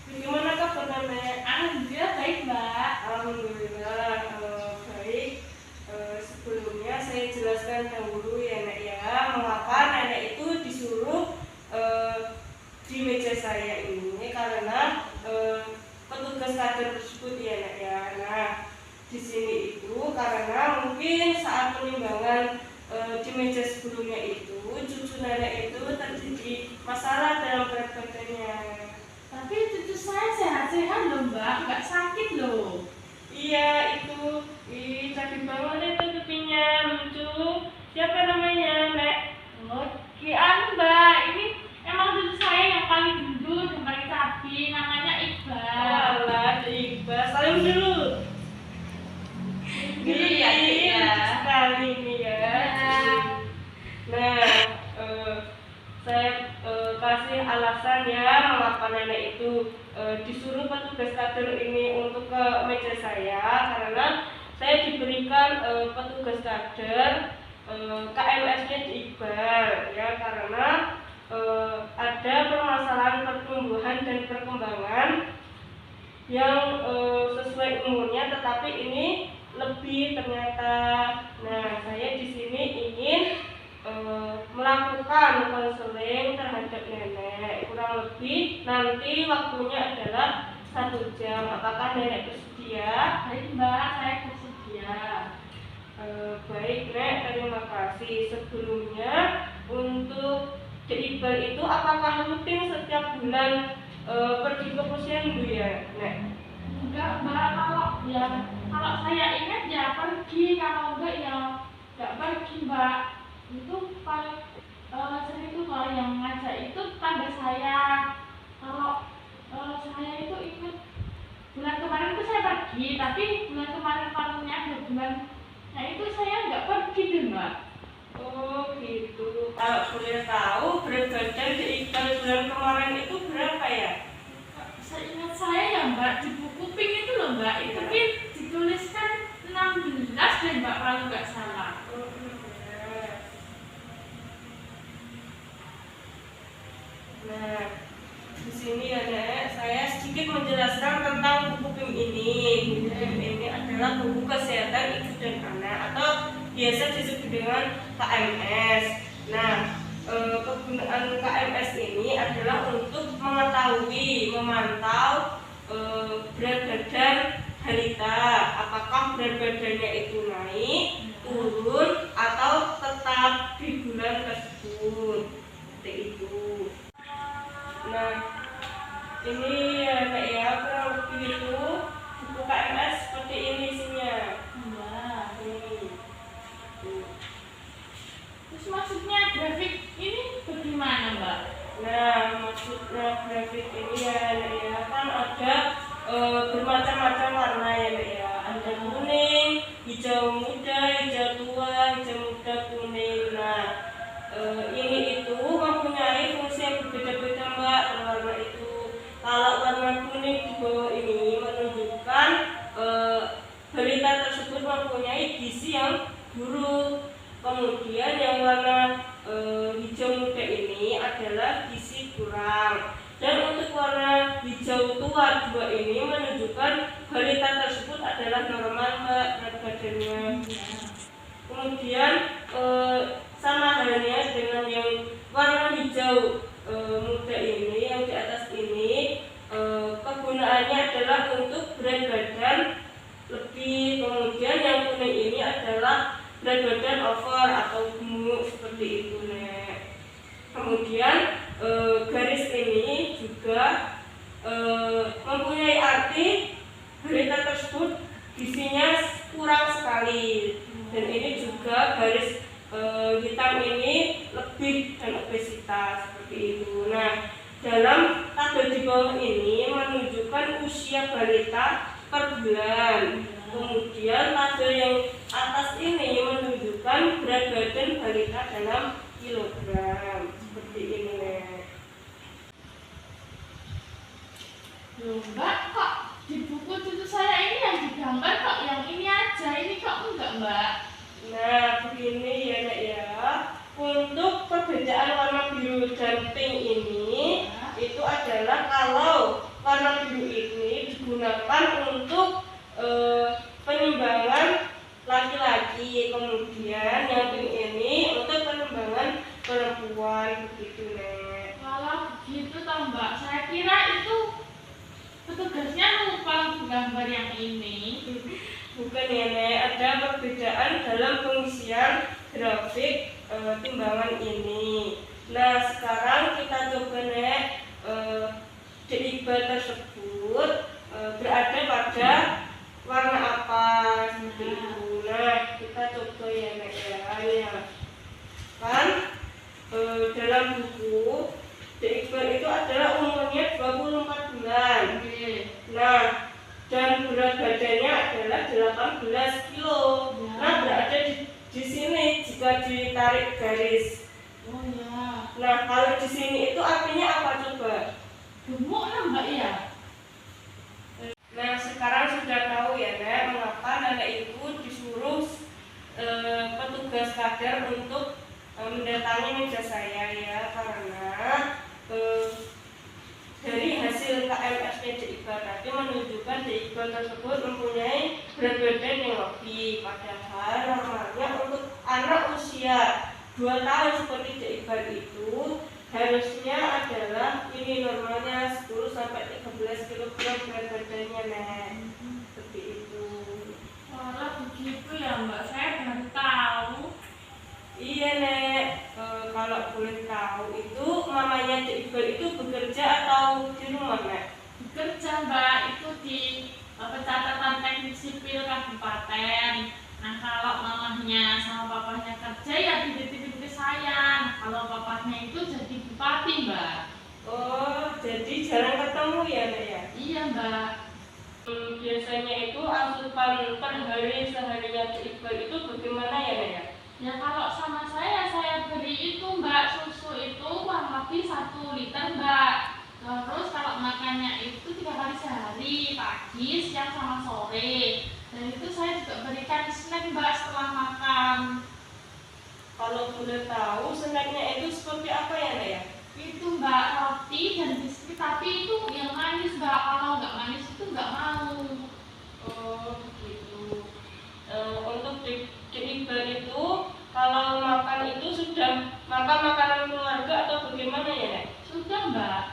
Gimana kabar Nek? Alhamdulillah baik, Mbak. Alhamdulillah baik. Sebelumnya saya jelaskan dahulu ya Nek ya, mengapa Nenek itu disuruh di meja saya ini karena petugas kader tersebut ya Nek ya. Nah, di sini itu karena mungkin saat penimbangan di meja sebelumnya itu cucu Nenek itu terjadi masalah dalam berat badannya. Tapi cucu saya sehat-sehat loh, Mbak, nggak sakit loh. Iya itu, cantik banget itu pipinya, lucu. Siapa namanya Nek? Oh, Mbak, ini emang cucu saya yang paling gendut, yang paling cabi, namanya Iqbal. Alah, Iqbal, salim dulu. Iya, iya. Sekali ini ya. Nah, saya kasih alasan ya mengapa Nenek itu disuruh petugas kader ini untuk ke meja saya karena saya diberikan petugas kader KMS-nya di Iqbal ya karena ada permasalahan pertumbuhan dan perkembangan yang sesuai umurnya tetapi ini lebih ternyata. Nah, saya di sini ingin melakukan konseling terhadap Nenek kurang lebih nanti waktunya adalah 1 jam. Apakah Nenek bersedia? Baik, Mbak, saya bersedia. Baik Nek, terima kasih. Sebelumnya untuk di Iqbal itu apakah rutin setiap bulan pergi ke posyandu ya Nek? Enggak, Mbak, kalau saya ingat ya pergi, kalau enggak ya enggak pergi, Mbak. Itu paling sering itu kalau yang ngajak itu tangga saya. Kalau saya itu ikut bulan kemarin itu saya pergi, tapi bulan kemarin-kemarinnya 2 bulannya itu saya nggak pergi deh, Mbak. Oh gitu. Kalau boleh tahu berat badan di Iqbal bulan kemarin itu berapa ya? Seingat saya ya, Mbak, di buku pink itu loh, Mbak, itu Ya. dituliskan 16 deh, Mbak, kalau nggak salah. Nah, di sini ya Nek, saya sedikit menjelaskan tentang buku PIM ini. Buku PIM ini adalah buku kesehatan ibu dan anak atau biasa disebut dengan KMS. Nah, kegunaan KMS ini adalah untuk mengetahui, memantau berat badan balita, apakah berat badannya itu naik, turun, atau tetap di bulan tersebut. Seperti itu. Nah, ini ya Kak ya, kurang lebih itu buku KMS seperti ini isinya. Nah, Ini. terus maksudnya grafik ini bagaimana, Mbak? Nah, maksudnya grafik ini ya Kak ya, kan ada bermacam-macam warna ya Kak ya. Ada kuning, hijau muda, hijau tua, hijau muda, kuning. Nah, ini itu mempunyai fungsi yang berbeda-beda Mbak warna itu. Kalau warna kuning di bawah ini menunjukkan balita tersebut mempunyai gizi yang buruk. Kemudian yang warna hijau muda ini adalah gizi kurang. Dan untuk warna hijau tua 2 ini menunjukkan balita tersebut adalah normal Mbak berat badannya. Kemudian sama halnya dengan yang warna hijau muda ini, yang di atas ini kegunaannya adalah untuk berat badan lebih. Kemudian yang kuning ini adalah berat badan over atau gemuk seperti itu Nek. Kemudian garis ini juga mempunyai arti balita tersebut gizinya kurang sekali. Dan ini juga garis hitam ini lebih dan obesitas seperti itu. Nah, dalam tabel di bawah ini menunjukkan usia balita per bulan. Kemudian tabel yang atas ini menunjukkan berat badan balita dalam kilogram seperti ini. Loh, Mbak, kok di buku cucu saya ini yang digambar kok yang ini aja, ini kok enggak, Mbak? Nah, begini ya Nek ya. Untuk perbedaan warna biru dan pink ini itu adalah kalau warna nih Nek, ada perbedaan dalam pengisian grafik timbangan ini. Nah sekarang kita coba Nek, DIB tersebut berada pada warna apa seperti itu. Nah kita coba ya Nek ya. Kan dalam buku DIB itu adalah umurnya 24 bulan. Nah dan berat badannya adalah 18 kilo. Nah berada di sini jika ditarik garis. Oh ya. Nah kalau di sini itu artinya apa coba? Gemuk lah Mbak ya. Nah sekarang sudah tahu ya Nek, mengapa Nenek itu disuruh petugas kader untuk mendatangi meja saya ya, karena dari hasil KMS-nya DIB tadi menunjukkan DIB tersebut mempunyai berat badan yang lebih, padahal normalnya untuk anak usia 2 tahun seperti DIB itu harusnya adalah ini normalnya 10 sampai 13 kg berat badannya Nek. Seperti itu. Walah begitu ya Mbak, saya baru tahu. Iya Nek, kalau boleh tahu itu mamanya DIB itu bekerja atau di rumah Nek? Bekerja Mbak, itu di pencatatan teknik sipil kabupaten. Nah kalau mamahnya sama papahnya kerja ya dititipin ke saya. Kalau papahnya itu jadi bupati Mbak. Oh, jadi jarang ketemu ya Nek ya? Iya Mbak. Biasanya itu asupan per hari seharinya DIB itu bagaimana ya Nek ya? Ya kalau sama saya beri itu Mbak, susu itu kurang lebih 1 liter Mbak. Terus kalau makannya itu 3 kali sehari, pagi, siang, sama sore. Dan itu saya juga berikan snack Mbak setelah makan. Kalau boleh tahu snacknya itu seperti apa ya Nek ya? Itu Mbak, roti dan biskuit, tapi itu yang manis Mbak. Kalau nggak manis itu nggak mau. Oh gitu. Untuk DIB itu kalau makan itu sudah makan makanan keluarga atau bagaimana ya Nek? Sudah Mbak.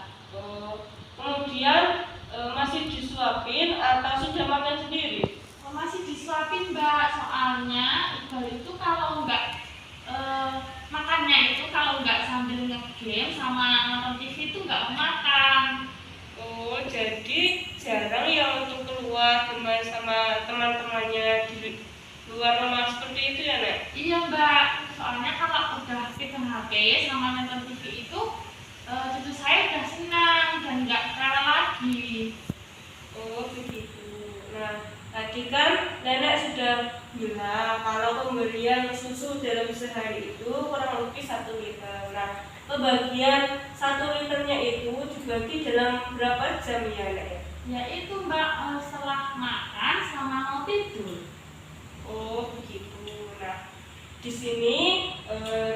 Kemudian masih disuapin atau sudah makan sendiri? Masih disuapin Mbak, soalnya Iqbal itu kalau nggak makannya itu kalau nggak sambil nge-game sama nonton TV itu nggak mau makan. Oh jadi jarang ya untuk keluar bermain sama teman-temannya di luar rumah seperti itu ya Nek? Iya Mbak, soalnya kalau udah pegang HP sama nonton TV itu cucu saya udah senang dan nggak rela lagi. Oh begitu. Nah tadi kan Nenek sudah bilang kalau pemberian susu dalam sehari itu kurang lebih 1 liter. Nah pembagian 1 liternya itu dibagi dalam berapa jam ya Nek? Ya itu Mbak, setelah makan sama mau tidur. Oh begitu. Nah di sini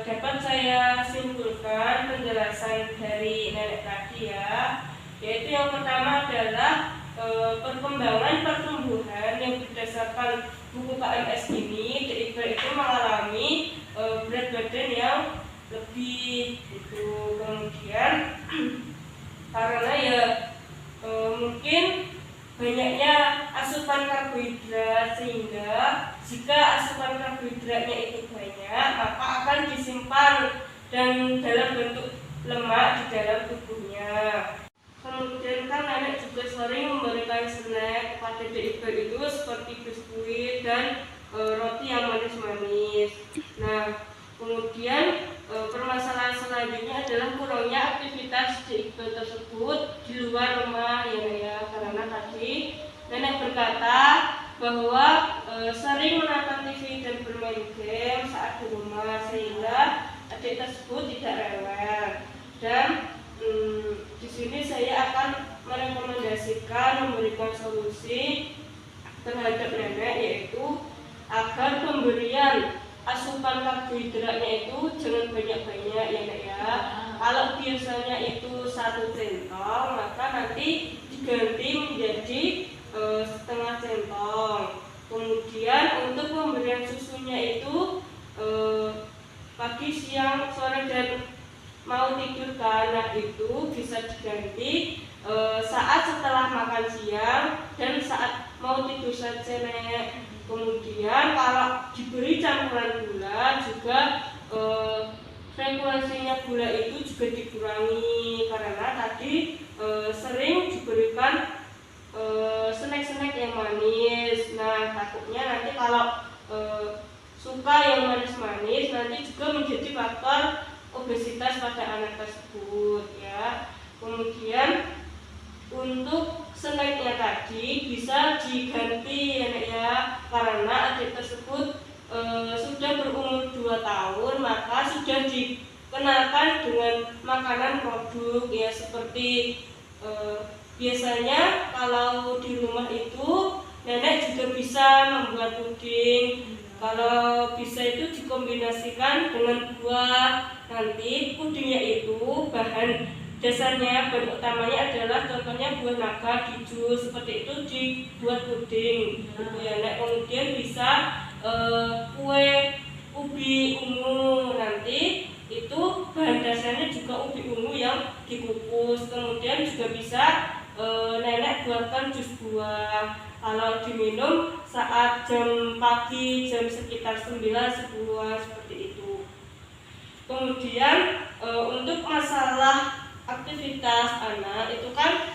dapat saya simpulkan penjelasan dari Nenek tadi ya, yaitu yang pertama adalah perkembangan pertumbuhan yang berdasarkan buku KMS ini DIB itu mengalami berat badan yang lebih itu. Kemudian karena ya mungkin banyaknya asupan karbohidrat, sehingga jika asupan karbohidratnya itu banyak maka akan disimpan dan dalam bentuk lemak di dalam tubuhnya. Kemudian kan Nenek juga sering memberikan snack kepada DIB itu seperti biskuit dan roti yang manis-manis. Nah kemudian permasalahan selanjutnya adalah kurangnya aktivitas DIB tersebut di luar rumah ya, karena tadi Nenek berkata bahwa sering menonton TV dan bermain game saat di rumah sehingga adik tersebut tidak rewel. Dan di sini saya akan merekomendasikan memberikan solusi terhadap Nenek, yaitu agar pemberian asupan karbohidratnya itu jangan banyak-banyak ya Nek ya. Kalau biasanya itu 1 centong, maka nanti diganti menjadi setengah centong. Kemudian untuk pemberian susunya itu pagi, siang, sore dan mau tidur ke anak itu bisa diganti saat setelah makan siang dan saat mau tidur saja Nek. Kemudian kalau diberi campuran gula juga frekuensinya gula itu juga dikurangi karena tadi sering diberikan snack-snack yang manis. Nah, takutnya nanti kalau suka yang manis-manis nanti juga menjadi faktor obesitas pada anak tersebut ya. Kemudian untuk snacknya tadi bisa diganti ya, karena adik tersebut sudah berumur 2 tahun, maka sudah dikenalkan dengan makanan produk ya, seperti biasanya kalau di rumah itu nenek juga bisa membuat puding. Kalau bisa itu dikombinasikan dengan buah, nanti pudingnya itu bahan dasarnya, bahan utamanya adalah contohnya buah naga di jus, seperti itu dibuat puding gitu ya. Nah, kemudian bisa kue ubi ungu, nanti itu bahan dasarnya juga ubi ungu yang dikukus. Kemudian juga bisa nenek buatkan jus buah, kalau diminum saat jam pagi, jam sekitar 9-10 seperti itu. Kemudian untuk masalah aktivitas anak itu kan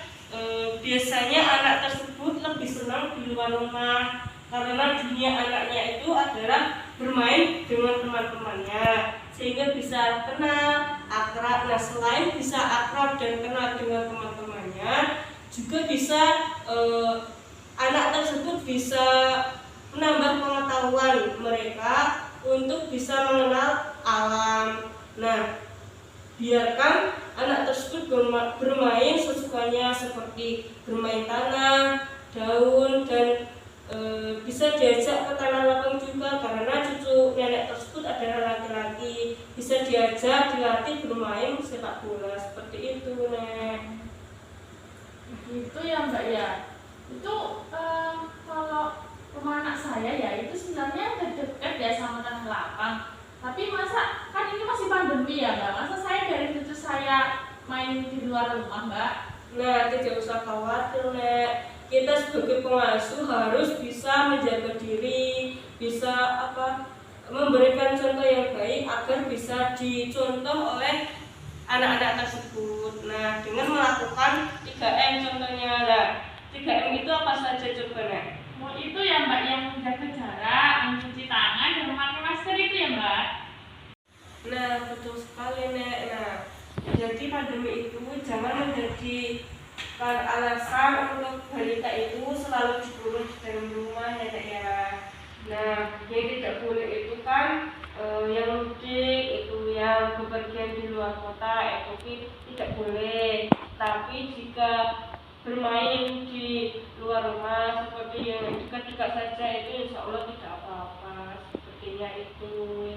biasanya anak tersebut lebih senang di luar rumah, karena dunia anaknya itu adalah bermain dengan teman-temannya, sehingga bisa kenal, akrab. Nah, selain bisa akrab dan kenal dengan teman-temannya, juga bisa anak tersebut bisa menambah pengetahuan mereka untuk bisa mengenal alam. Nah, biarkan anak tersebut bermain sesukanya, seperti bermain tanah, daun, dan bisa diajak ke tanah lapang juga, karena cucu nenek tersebut adalah laki-laki, bisa diajak dilatih bermain sepak bola seperti itu, Nek. Itu ya Mbak ya. Itu kalau rumah anak saya ya itu sebenarnya dekat ya sama tanah lapang. Tapi masa kan ini masih pandemi ya Mbak, masa saya dari cucu saya main di luar rumah Mbak? Nah, tidak usah khawatir, Nek. Kita sebagai pengasuh harus bisa menjaga diri, bisa memberikan contoh yang baik agar bisa dicontoh oleh anak-anak tersebut. Nah, dengan melakukan 3M contohnya. Nah, 3M itu apa saja coba, Nek? Oh, itu ya Mbak, yang menjaga jarak, mencuci tangan, dan memakai masker itu ya Mbak? Nah, betul sekali, Nek. Nah, jadi pandemi itu jangan menjadi alasan untuk balita itu selalu dikurung di dalam rumah ya, Nek ya. Nah, yang tidak boleh itu kan yang mudik itu, yang bepergian di luar kota itu tidak boleh. Tapi jika bermain di luar rumah seperti yang dekat-dekat saja itu insya Allah tidak apa-apa, sepertinya itu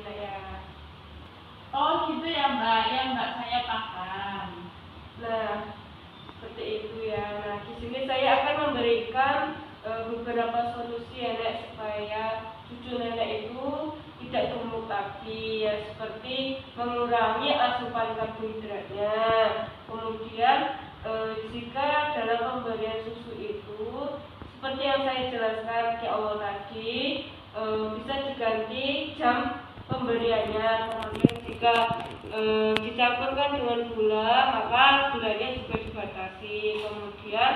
ya. Oh gitu ya Mbak, ya Mbak, saya paham. Nah, seperti itu ya. Nah, di sini saya akan memberikan beberapa solusi ya, Nek, supaya cucu nenek itu tidak gemuk lagi ya, seperti mengurangi asupan karbohidratnya. Kemudian jika dalam pemberian susu itu seperti yang saya jelaskan di awal tadi, bisa diganti jam pemberiannya. Kemudian jika dicampurkan dengan gula, maka gulanya juga dibatasi. Kemudian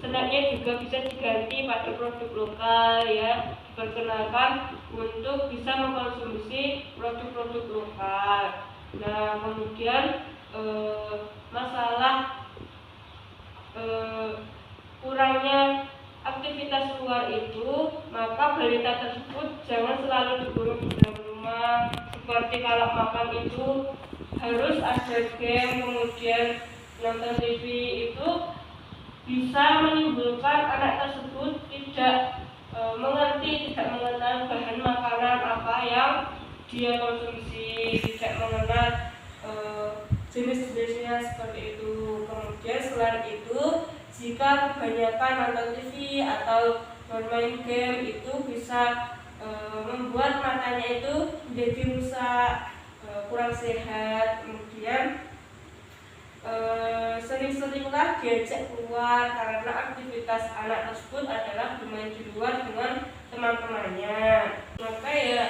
snacknya juga bisa diganti pakai produk lokal ya, diperkenalkan untuk bisa mengkonsumsi produk-produk lokal. Nah, kemudian masalah kurangnya aktivitas luar itu, maka balita tersebut jangan selalu dikurung di dalam rumah. Seperti kalau makan itu harus ada game, kemudian nonton TV, itu bisa menimbulkan anak tersebut tidak mengerti, tidak mengenal bahan makanan apa yang dia konsumsi, tidak mengenal jenis-jenisnya seperti itu. Kemudian selain itu, jika kebanyakan nonton TV atau bermain game itu bisa membuat matanya itu menjadi rusak, kurang sehat. Kemudian sering-seringlah diajak keluar, karena aktivitas anak tersebut adalah bermain di luar dengan teman-temannya. Maka ya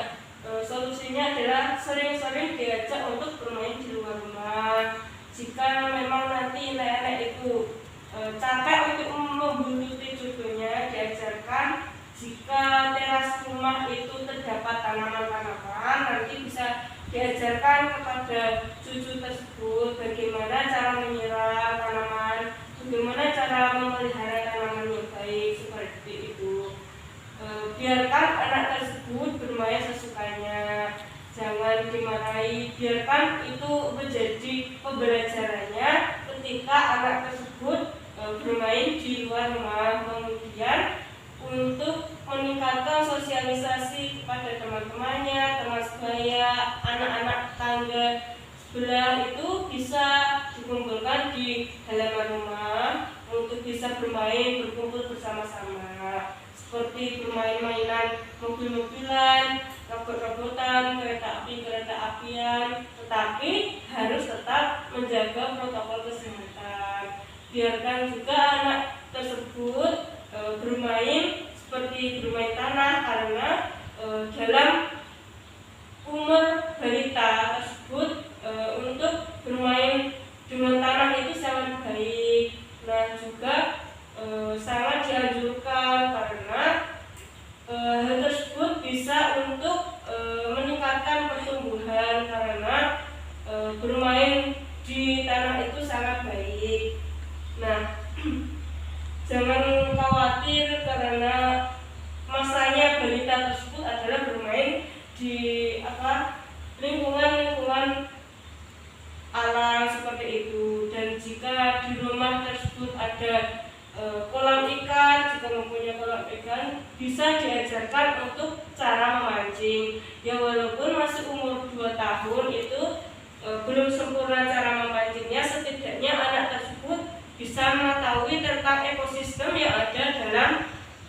solusinya adalah sering-sering diajak untuk bermain di luar rumah. Jika memang nanti nenek itu capek untuk membuluti cucunya, diajarkan jika teras rumah itu terdapat tanaman-tanaman, nanti bisa diajarkan kepada cucu tersebut bagaimana cara menyiram tanaman, bagaimana cara memelihara tanaman yang baik, seperti itu. Biarkan anak tersebut bermain sesukanya, jangan dimarahi, biarkan itu menjadi pembelajarannya ketika anak tersebut bermain di luar rumah. Kemudian untuk meningkatkan sosialisasi kepada teman-temannya, teman sebaya, anak-anak tetangga sebelah itu bisa dikumpulkan di halaman rumah untuk bisa bermain, berkumpul bersama-sama, seperti bermain mainan mobil-mobilan, robot-robotan, kereta api-apian, tetapi harus tetap menjaga protokol kesehatan. Biarkan juga anak tersebut bermain seperti bermain tanah, karena dalam umur balita tersebut untuk bermain dengan tanah itu sangat baik. Nah, juga sangat dianjurkan karena hal tersebut bisa untuk meningkatkan pertumbuhan, karena bermain di tanah itu sangat baik. Nah, jangan khawatir karena masanya balita tersebut adalah bermain di lingkungan alam seperti itu. Dan jika di rumah tersebut ada kolam ikan, jika mempunyai kolam ikan, bisa diajarkan untuk cara memancing. Ya walaupun masih umur 2 tahun itu belum sempurna cara memancingnya, setidaknya anak tersebut bisa mengetahui tentang ekosistem yang ada dalam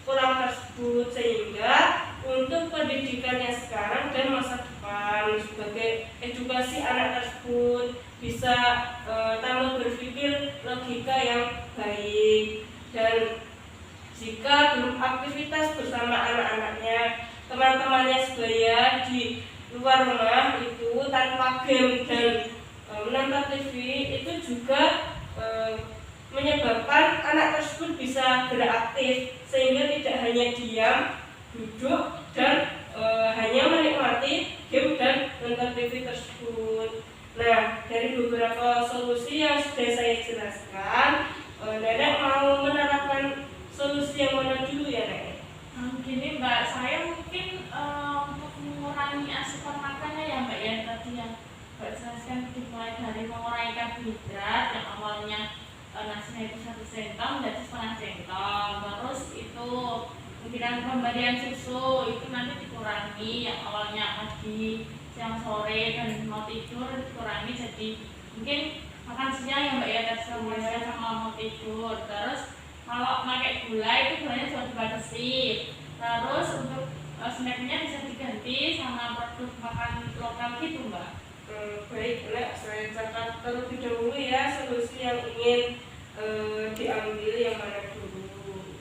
kolam tersebut, sehingga untuk pendidikannya sekarang dan masa depan sebagai edukasi anak tersebut bisa tambah berpikir logika yang baik. Dan jika beraktivitas bersama anak-anaknya, teman-temannya sebaya di luar rumah itu tanpa game dan menonton TV, itu juga menyebabkan anak tersebut bisa beraktif, sehingga tidak hanya diam, duduk, dan hanya menikmati game dan nonton TV tersebut. Nah, dari beberapa solusi yang sudah saya jelaskan, Nenek mau menerapkan solusi yang mana dulu ya, Nenek? Gini Mbak, saya mungkin untuk mengurangi asupan makannya ya Mbak ya, tadi yang Mbak jelaskan, dimulai dari mengurangi karbohidrat yang awalnya nasinya itu 1 sendok menjadi setengah sendok. Terus itu pemberian pemberian susu itu nanti dikurangi, yang awalnya pagi, siang, sore, dan mau tidur dikurangi jadi mungkin makan siang ya Mbak ya, terus sama mau tidur. Terus kalau pakai gula itu gulanya juga dibatasi. Terus untuk snacknya bisa diganti sama produk makan lokal gitu Mbak. Baik, saya catat terlebih dahulu ya solusi yang ingin diambil yang mana dulu.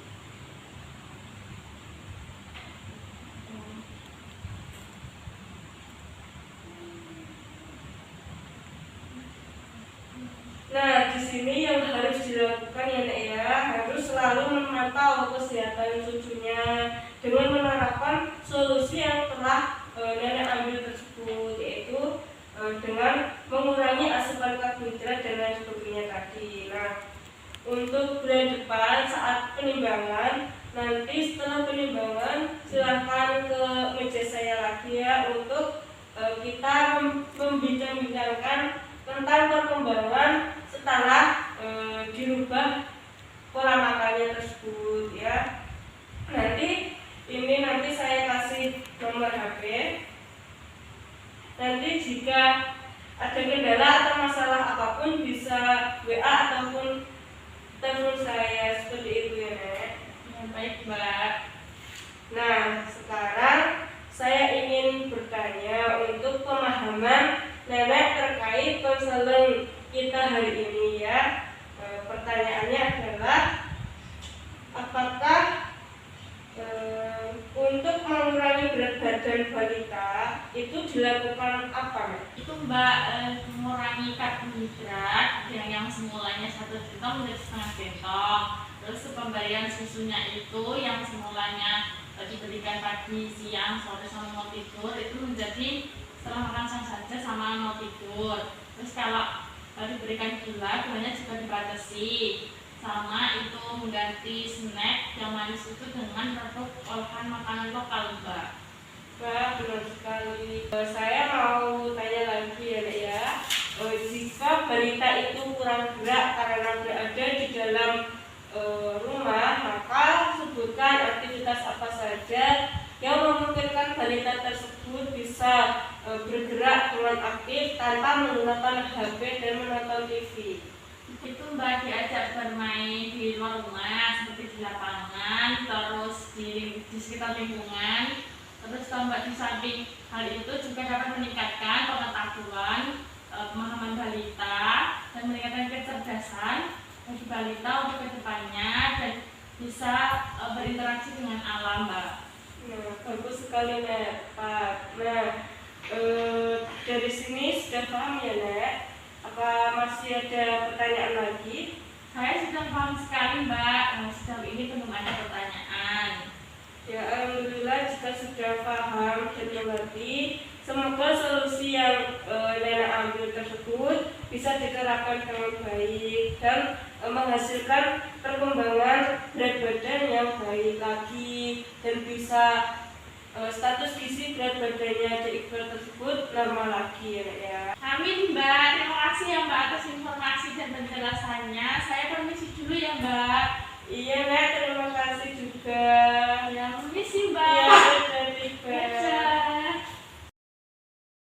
Nah, di sini yang harus dilakukan ya Nek ya, harus selalu memantau kesehatan cucunya dengan menerapkan solusi yang telah Nenek ambil tersebut, yaitu dengan mengurangi asupan karbohidrat dan lain sebagainya tadi. Nah, untuk bulan depan saat penimbangan, nanti setelah penimbangan silahkan ke meja saya lagi ya, untuk kita membincang-bincangkan tentang perkembangan setelah dirubah pola makannya tersebut ya. Nanti saya kasih nomor HP. Nanti jika ada kendala atau masalah apapun bisa WA ataupun telepon saya, seperti itu ya Nek. Ya, baik Mbak. Nah, sekarang saya ingin bertanya untuk pemahaman Nenek terkait konseling kita hari ini ya. Pertanyaannya adalah apakah untuk berat badan balita itu dilakukan apa, Nek? Itu Mbak, mengurangi karbohidrat yang semulanya 1 centong menjadi setengah centong. Terus pemberian susunya itu yang semulanya diberikan pagi, siang, sore sama mau tidur itu menjadi setelah makan siang saja sama mau tidur. Terus kalau diberikan gulanya juga dibatasi, sama itu mengganti snack yang manis itu dengan produk olahan makanan lokal, Mbak. Mbak, benar sekali. Saya mau tanya lagi ya, Nek ya. Jika balita itu kurang gerak karena berada di dalam rumah, maka sebutkan aktivitas apa saja yang memungkinkan balita tersebut bisa bergerak dengan aktif tanpa menggunakan HP dan menonton TV. Itu Mbak diajak bermain di luar rumah seperti di lapangan, terus di sekitar lingkungan. Terus kalau Mbak di samping hal itu juga dapat meningkatkan pengetahuan, pemahaman balita dan meningkatkan kecerdasan bagi balita untuk kedepannya dan bisa berinteraksi dengan alam, Mbak. Nah, bagus sekali, Nek. Pak. Nah, dari sini sudah paham ya, Nek? Apa masih ada pertanyaan lagi? Saya sudah paham sekali, Mbak. Sejauh ini belum ada pertanyaan. Ya, alhamdulillah jika sudah paham dan mengerti. Semoga solusi yang Nena ambil tersebut bisa diterapkan dengan baik dan menghasilkan perkembangan berat badan yang baik lagi dan bisa status gizi berat badannya adik Iqbal tersebut normal lagi ya, Nek ya. Amin, Mbak. Terima kasih ya, Mbak, atas informasi dan penjelasannya. Saya permisi dulu ya, Mbak. Iya, Nek, terima kasih juga.